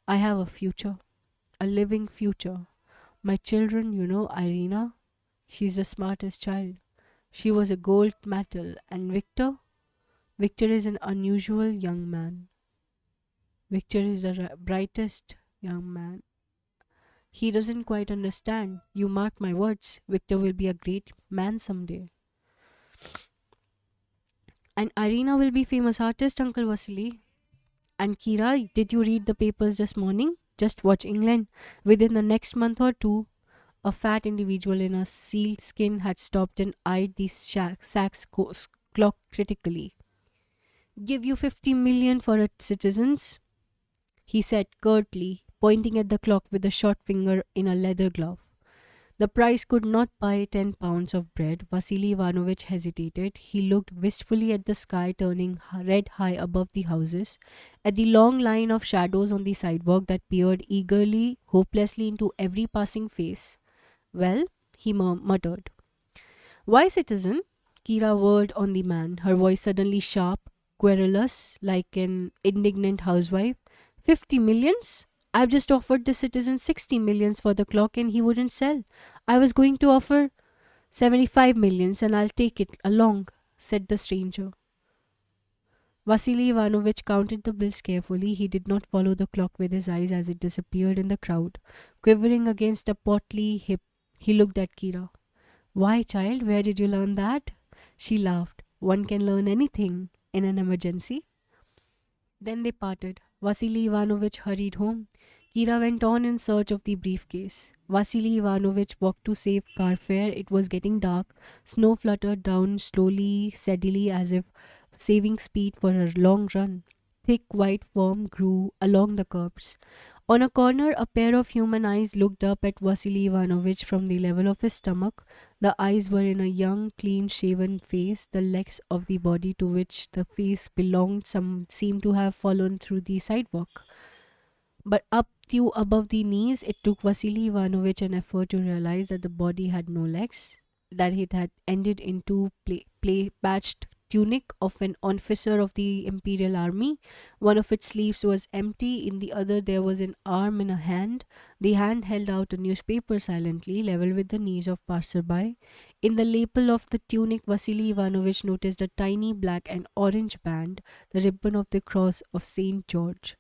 I have a future, a living future. My children, Irina, she's the smartest child. She was a gold medal, and Victor is an unusual young man. Victor is the brightest young man. He doesn't quite understand. You mark my words, Victor will be a great man someday. And Irina will be famous artist, Uncle Vasily. And Kira, did you read the papers this morning? Just watch England. Within the next month or two, a fat individual in a sealskin had stopped and eyed the clock critically. Give you 50 million for it, citizens, he said curtly, pointing at the clock with a short finger in a leather glove. The price could not buy 10 pounds of bread. Vasily Ivanovich hesitated. He looked wistfully at the sky turning red high above the houses, at the long line of shadows on the sidewalk that peered eagerly, hopelessly into every passing face. Well, he muttered. Why, citizen? Kira whirled on the man, her voice suddenly sharp, querulous, like an indignant housewife. 50 millions? I've just offered the citizen 60 millions for the clock and he wouldn't sell. I was going to offer 75 millions and I'll take it along, said the stranger. Vasily Ivanovich counted the bills carefully. He did not follow the clock with his eyes as it disappeared in the crowd. Quivering against a portly hip, he looked at Kira. Why, child, where did you learn that? She laughed. One can learn anything in an emergency. Then they parted. Vasily Ivanovich hurried home. Kira went on in search of the briefcase. Vasily Ivanovich walked to save car fare. It was getting dark. Snow fluttered down slowly, steadily, as if saving speed for a long run. Thick white foam grew along the curbs. On a corner, a pair of human eyes looked up at Vasily Ivanovich from the level of his stomach. The eyes were in a young, clean-shaven face. The legs of the body to which the face belonged seemed to have fallen through the sidewalk. But up to above the knees, it took Vasily Ivanovich an effort to realize that the body had no legs, that it had ended in two patched tunic of an officer of the imperial army. One of its sleeves was empty, in the other there was an arm and a hand. The hand held out a newspaper silently, level with the knees of passerby. In the lapel of the tunic, Vasily Ivanovich noticed a tiny black and orange band, the ribbon of the cross of St. George.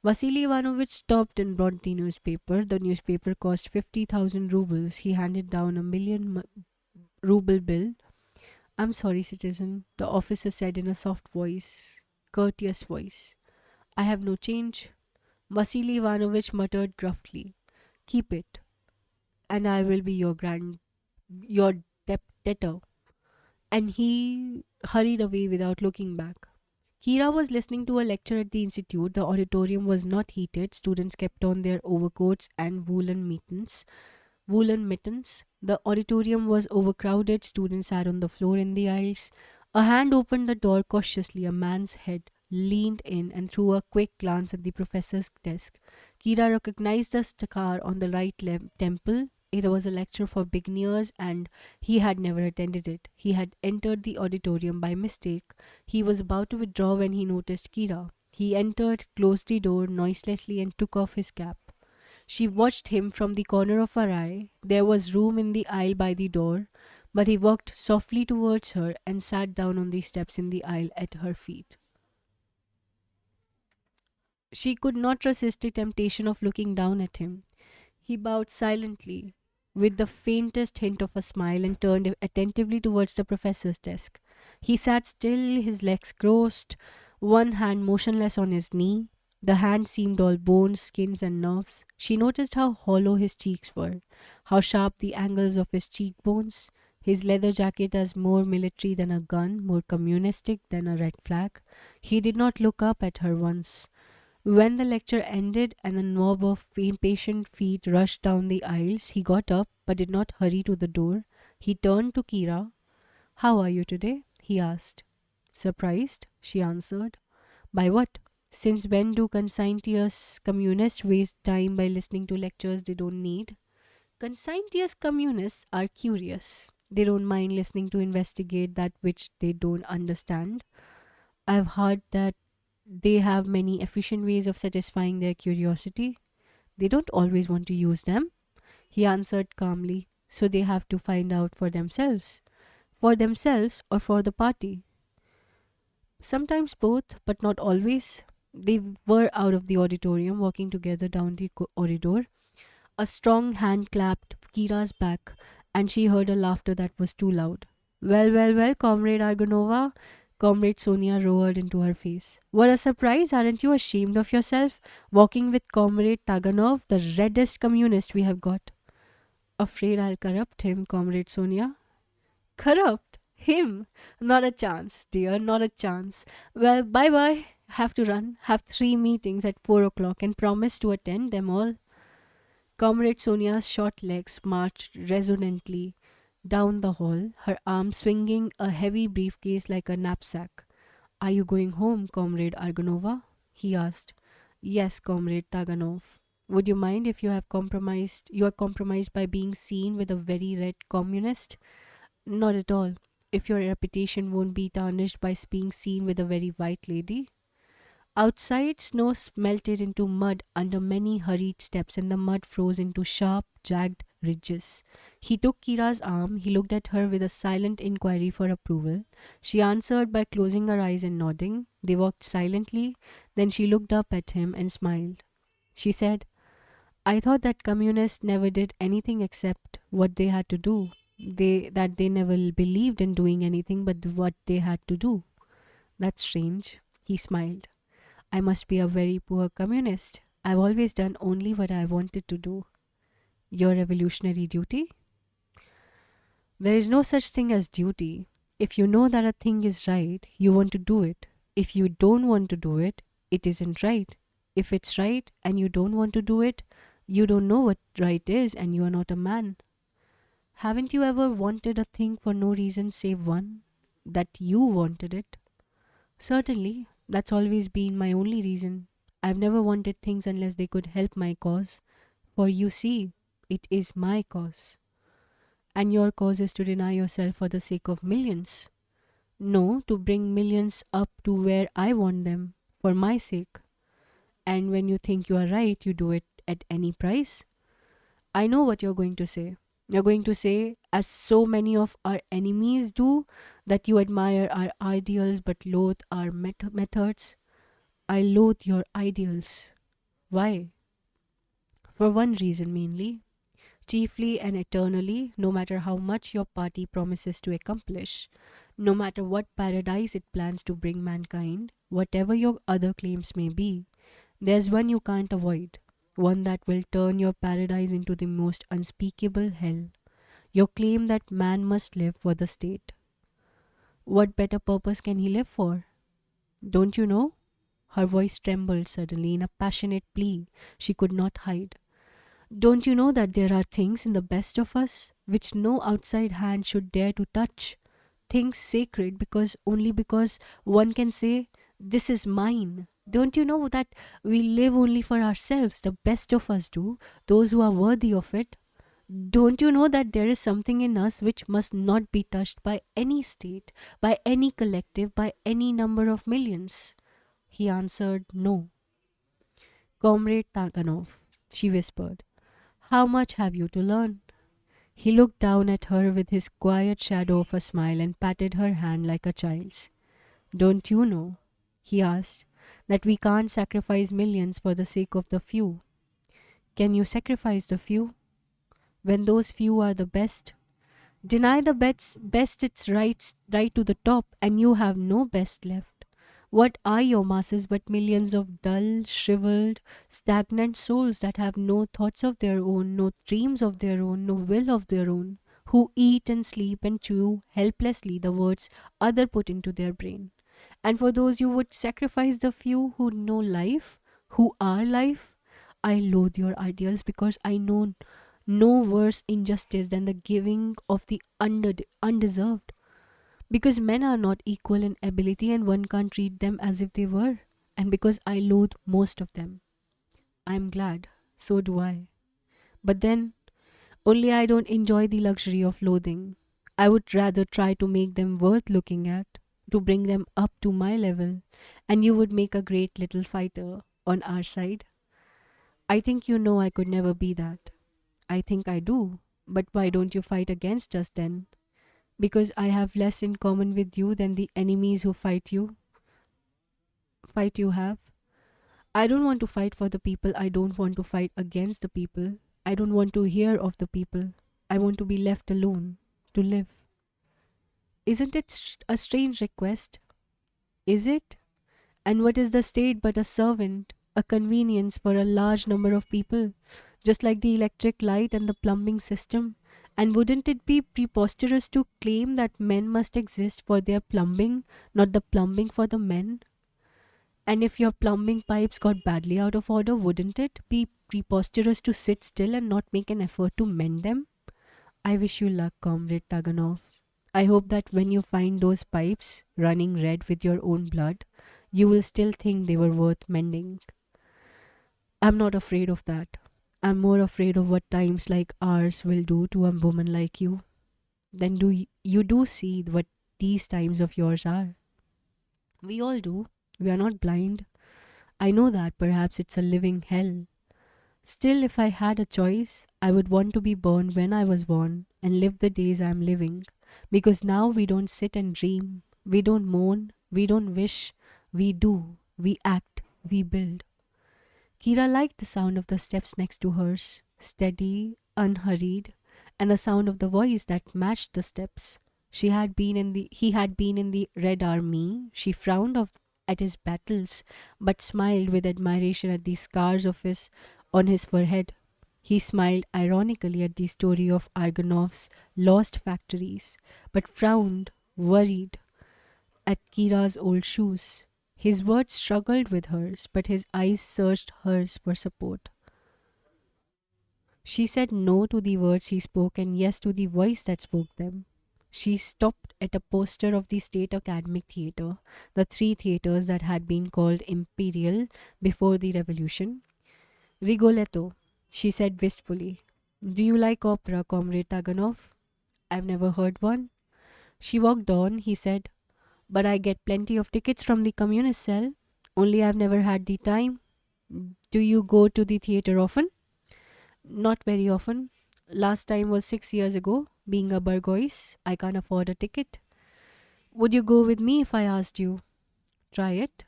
Vasily Ivanovich stopped and brought the newspaper. The newspaper cost 50,000 rubles. He handed down a million ruble bill. I'm sorry, citizen, the officer said in a soft voice, courteous voice. I have no change. Vasily Ivanovich muttered gruffly, keep it, and I will be your debtor. And he hurried away without looking back. Kira was listening to a lecture at the institute. The auditorium was not heated. Students kept on their overcoats and woolen mittens. The auditorium was overcrowded. Students sat on the floor in the aisles. A hand opened the door cautiously. A man's head leaned in and threw a quick glance at the professor's desk. Kira recognized the scar on the right temple. It was a lecture for beginners and he had never attended it. He had entered the auditorium by mistake. He was about to withdraw when he noticed Kira. He entered, closed the door noiselessly, and took off his cap. She watched him from the corner of her eye. There was room in the aisle by the door, but he walked softly towards her and sat down on the steps in the aisle at her feet. She could not resist the temptation of looking down at him. He bowed silently, with the faintest hint of a smile, and turned attentively towards the professor's desk. He sat still, his legs crossed, one hand motionless on his knee. The hand seemed all bones, skins, and nerves. She noticed how hollow his cheeks were, how sharp the angles of his cheekbones, his leather jacket as more military than a gun, more communistic than a red flag. He did not look up at her once. When the lecture ended and a mob of impatient feet rushed down the aisles, he got up but did not hurry to the door. He turned to Kira. How are you today? He asked. Surprised, she answered. By what? Since when do conscientious communists waste time by listening to lectures they don't need? Conscientious communists are curious. They don't mind listening to investigate that which they don't understand. I've heard that they have many efficient ways of satisfying their curiosity. They don't always want to use them, he answered calmly, so they have to find out for themselves. For themselves or for the party. Sometimes both, but not always. They were out of the auditorium, walking together down the corridor. A strong hand clapped Kira's back, and she heard a laughter that was too loud. Well, well, well, Comrade Argonova, Comrade Sonia roared into her face. What a surprise! Aren't you ashamed of yourself? Walking with Comrade Taganov, the reddest communist we have got. Afraid I'll corrupt him, Comrade Sonia. Corrupt? Him? Not a chance, dear, not a chance. Well, bye bye. Have to run. Have 3 meetings at 4 o'clock and promise to attend them all. Comrade Sonia's short legs marched resonantly down the hall, her arm swinging a heavy briefcase like a knapsack. Are you going home, Comrade Argonova? He asked. Yes, Comrade Taganov. Would you mind if you are compromised by being seen with a very red communist? Not at all. If your reputation won't be tarnished by being seen with a very white lady? Outside, snow melted into mud under many hurried steps, and the mud froze into sharp, jagged ridges. He took Kira's arm. He looked at her with a silent inquiry for approval. She answered by closing her eyes and nodding. They walked silently. Then she looked up at him and smiled. She said, I thought that communists never did anything except what they had to do. They never believed in doing anything but what they had to do. That's strange. He smiled. I must be a very poor communist. I've always done only what I wanted to do. Your revolutionary duty? There is no such thing as duty. If you know that a thing is right, you want to do it. If you don't want to do it, it isn't right. If it's right and you don't want to do it, you don't know what right is and you are not a man. Haven't you ever wanted a thing for no reason save one? That you wanted it? Certainly, that's always been my only reason. I've never wanted things unless they could help my cause. For you see, it is my cause. And your cause is to deny yourself for the sake of millions. No, to bring millions up to where I want them, for my sake. And when you think you are right, you do it at any price. I know what you're going to say. You're going to say, as so many of our enemies do, that you admire our ideals but loathe our methods. I loathe your ideals. Why? For one reason mainly. Chiefly and eternally, no matter how much your party promises to accomplish. No matter what paradise it plans to bring mankind, whatever your other claims may be, there's one you can't avoid, one that will turn your paradise into the most unspeakable hell. Your claim that man must live for the state. What better purpose can he live for? Don't you know? Her voice trembled suddenly in a passionate plea she could not hide. Don't you know that there are things in the best of us which no outside hand should dare to touch? Things sacred because only because one can say, "This is mine." Don't you know that we live only for ourselves, the best of us do, those who are worthy of it? Don't you know that there is something in us which must not be touched by any state, by any collective, by any number of millions? He answered, "No." "Comrade Taganov," she whispered, "how much have you to learn?" He looked down at her with his quiet shadow of a smile and patted her hand like a child's. "Don't you know," he asked, "that we can't sacrifice millions for the sake of the few? Can you sacrifice the few? When those few are the best? Deny the best its right to the top, and you have no best left. What are your masses but millions of dull, shriveled, stagnant souls that have no thoughts of their own, no dreams of their own, no will of their own, who eat and sleep and chew helplessly the words other put into their brain? And for those you would sacrifice the few who know life, who are life? I loathe your ideals because I know no worse injustice than the giving of the undeserved. Because men are not equal in ability and one can't treat them as if they were. And because I loathe most of them. I'm glad. So do I. But then, only I don't enjoy the luxury of loathing. I would rather try to make them worth looking at, to bring them up to my level, and you would make a great little fighter on our side. I think you know I could never be that. I think I do. But why don't you fight against us then? Because I have less in common with you than the enemies who fight you have. I don't want to fight for the people. I don't want to fight against the people. I don't want to hear of the people. I want to be left alone to live. Isn't it a strange request? Is it? And what is the state but a servant, a convenience for a large number of people, just like the electric light and the plumbing system? And wouldn't it be preposterous to claim that men must exist for their plumbing, not the plumbing for the men? And if your plumbing pipes got badly out of order, wouldn't it be preposterous to sit still and not make an effort to mend them? I wish you luck, Comrade Taganov. I hope that when you find those pipes running red with your own blood, you will still think they were worth mending. I'm not afraid of that. I'm more afraid of what times like ours will do to a woman like you. Then you do see what these times of yours are? We all do. We are not blind. I know that perhaps it's a living hell. Still, if I had a choice, I would want to be born when I was born and live the days I'm living. Because now we don't sit and dream. We don't moan. We don't wish. We do. We act. We build. Kira liked the sound of the steps next to hers, steady, unhurried, and the sound of the voice that matched the steps. He had been in the Red Army. She frowned at his battles, but smiled with admiration at the scars on his forehead. He smiled ironically at the story of Argonov's lost factories, but frowned, worried, at Kira's old shoes. His words struggled with hers, but his eyes searched hers for support. She said no to the words he spoke and yes to the voice that spoke them. She stopped at a poster of the State Academic Theatre, the three theatres that had been called Imperial before the Revolution. "Rigoletto," she said wistfully. "Do you like opera, Comrade Taganov?" "I've never heard one." She walked on. He said, "But I get plenty of tickets from the communist cell. Only I've never had the time." "Do you go to the theatre often?" "Not very often. Last time was 6 years ago. Being a Burgoyce, I can't afford a ticket." "Would you go with me if I asked you?" "Try it."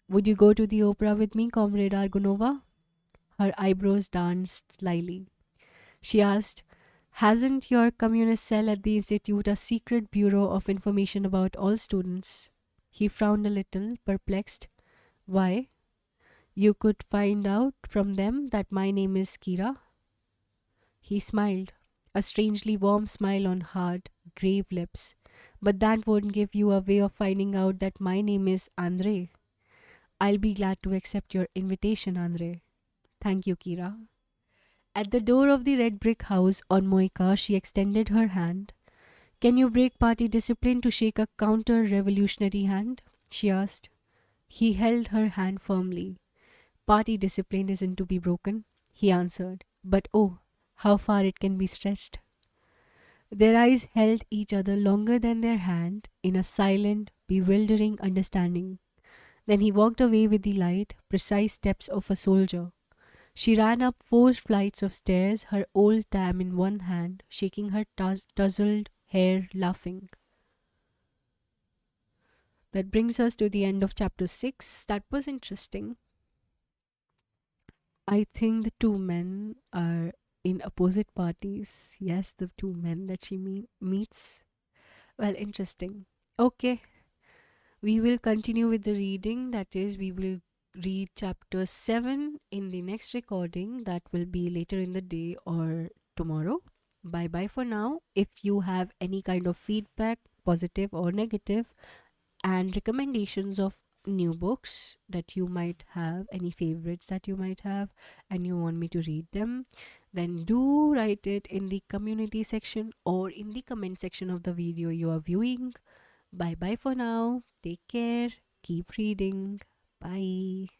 "Would you go to the opera with me, Comrade Argonova?" Her eyebrows danced slyly. She asked, Hasn't your communist cell at the institute a secret bureau of information about all students? He frowned a little, perplexed. Why? You could find out from them that my name is Kira. He smiled, a strangely warm smile on hard, grave lips. But that won't give you a way of finding out that my name is Andre. I'll be glad to accept your invitation, Andre. Thank you, Kira. At the door of the red brick house on Moika, she extended her hand. Can you break party discipline to shake a counter revolutionary hand? She asked. He held her hand firmly. Party discipline isn't to be broken, he answered. But oh, how far it can be stretched. Their eyes held each other longer than their hand in a silent, bewildering understanding. Then he walked away with the light, precise steps of a soldier. She ran up 4 flights of stairs, her old tam in one hand, shaking her tousled hair, laughing. That brings us to the end of chapter 6. That was interesting. I think the two men are in opposite parties. Yes, the two men that she meets. Well, interesting. Okay, we will continue with the reading. That is, we will read chapter 7 in the next recording. That will be later in the day or tomorrow. Bye bye for now. If you have any kind of feedback, positive or negative, and recommendations of new books that you might have, any favorites that you might have, and you want me to read them, then do write it in the community section or in the comment section of the video you are viewing. Bye bye for now. Take care. Keep reading. Bye.